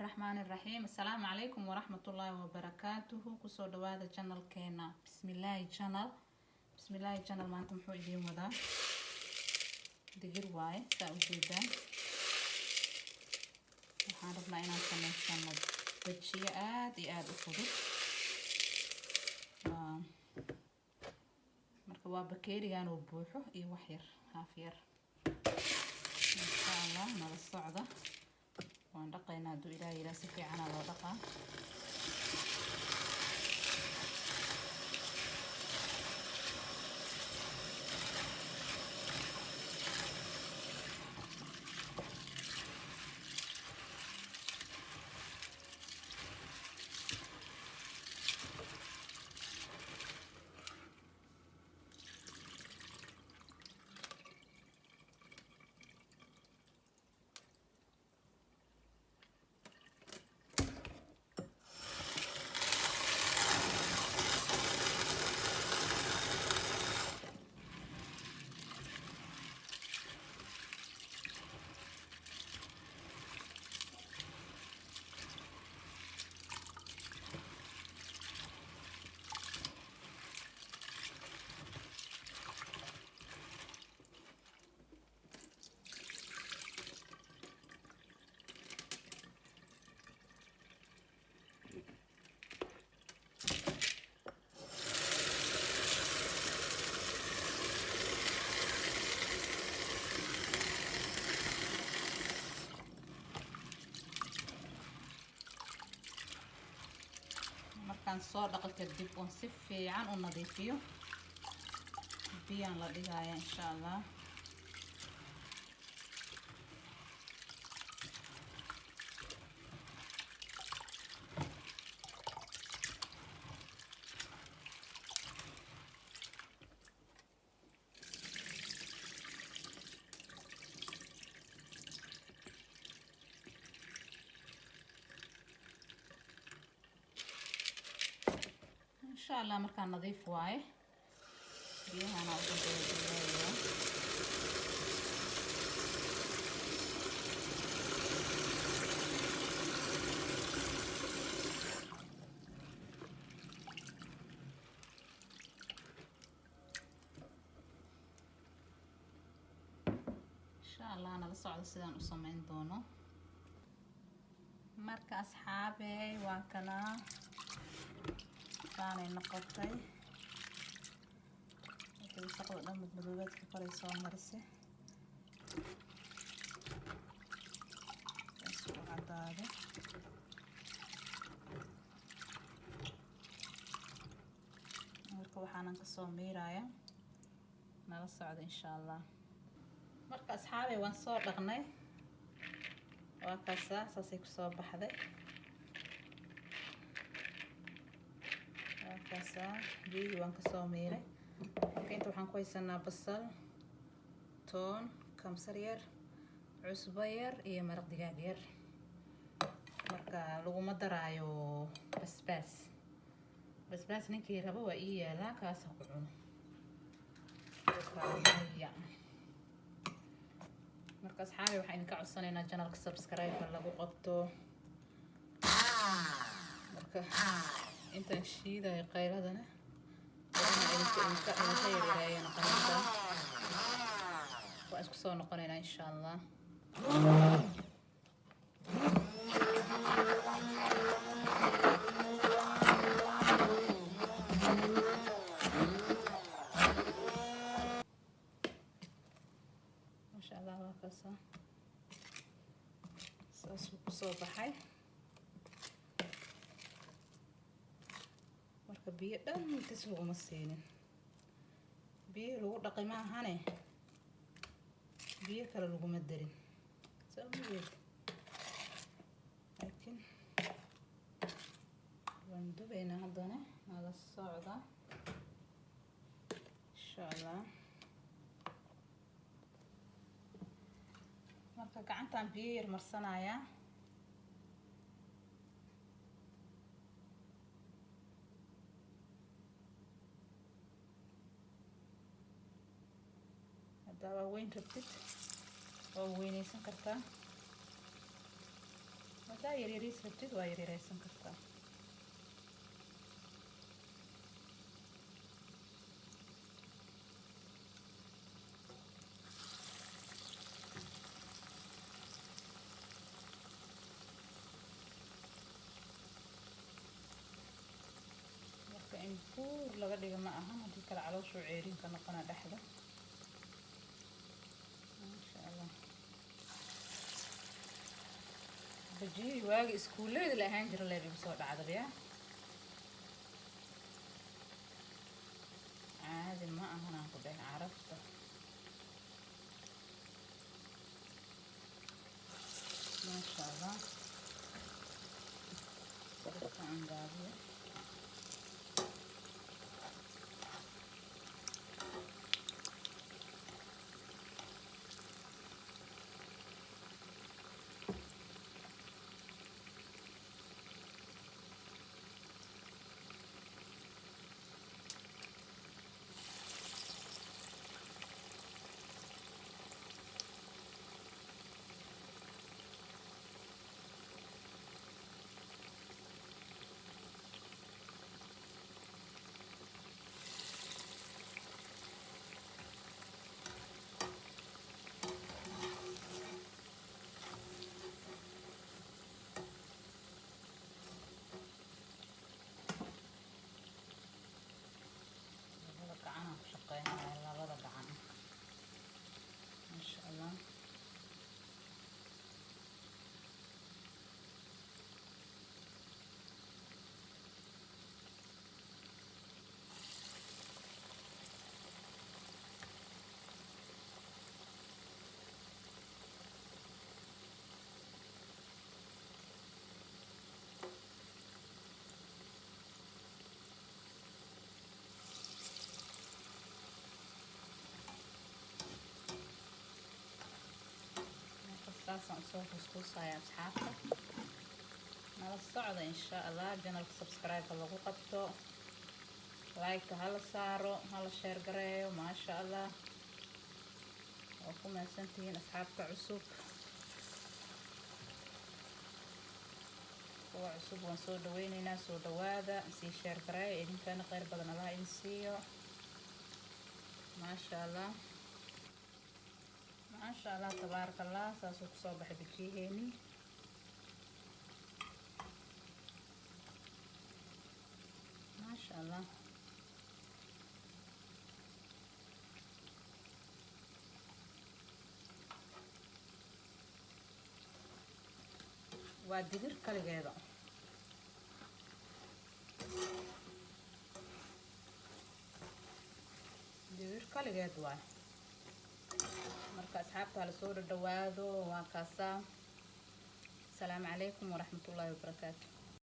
الرحمن الرحيم. السلام عليكم ورحمة الله وبركاته. كسو دوادا channel كينا بسم الله channel ما انتم حو إدين ودا دقير واي سأوجودان waxaan rabnaa inaan samaysano bajiyo aad iyo aad u fudud. marka waa bakeerigan oo buuxo iyo wax yar haaf yar insha Allah nala socda. waan dhaqaynaa duu ilaahay si fiican loo dhaqaa. markaan soo dhaqo kadib oo si fiican u nadiifiyo biyaan la dhigayaa insha Allah. إن شاء الله مركان نظيف واي بيها أنا أقول إن شاء الله أنا لسه على سيدان أصمين دونه. مركز أصحابي وكنا كان نقطتي كده سقط دم البلوغات في فريسة ومرسة بس وعدادة وحانا نقصو ميرايا نالا السعود إن شاء الله. مركز أصحابي وانصور لغني وكاسا ساسيكو صوب بحذي كاسا بيه وان كسو ميري. انت waxaan ku haysanaa basal, toon, kamsar yar, cusbo yar iyo maraq digaag yar. marka laguma daraayo basbaas ninkii rabo waa ii yeelaa kaas ku cuno. marka asxaabi waxaan ka codsanaynaa channelka subscribe lagu qabto. marka intaan shiiday qayladana waxaan idinka yareeyay qanada waa isku soo noqonaynaa insha Allah. ما شاء الله وكاسا saasuu ku soo baxay. marka biyo dhan intaas laguma siinin. biyo lagu dhaqay ma ahane biyo kale laguma darin soo majeed. laakiin waan dubaynaa haddana nala socda insha Allah. marka gacantaan biyo yar marsanayaa. waa weyn rabtid oo weynaysan kartaa. haddaa yaryariis rabtid waa yaryaraysan kartaa. marka in buur laga dhigo ma aha, haddii kale calooshu ceerin ka noqona dhexda. maasha allah. bajiyihii waagi iskuulleyda la ahaan jira leeb igu soo dhacdaba. caadi ma ahan aan ku dhahay carafta. maasha allah. sarifka aan gaabiyo. labada gacan. maasha allah. saasaan soo kuskuusaya asxaabta. nala socda insha allah. janalka subscribe lagu qabto, like hala saaro, hala share gareeyo. maasha allah. waa ku mahadsantihiin asxaabta cusub. kuwa cusub waan soo dhaweyneynaa. soo dhawaada, sii share gareeyo. idinkana kheyr badan allah idin siiyo. maasha allah. maasha allah tabaaraka allah. saasuu kusoo baxay bajiyaheeni. maasha allah. waa digir kaligeeda. digir kaligeed waay. marka asxaabta hala soo dhawaado. waa kaasaa. asalaamu calaykum waraxmatullaahi wabarakaatu.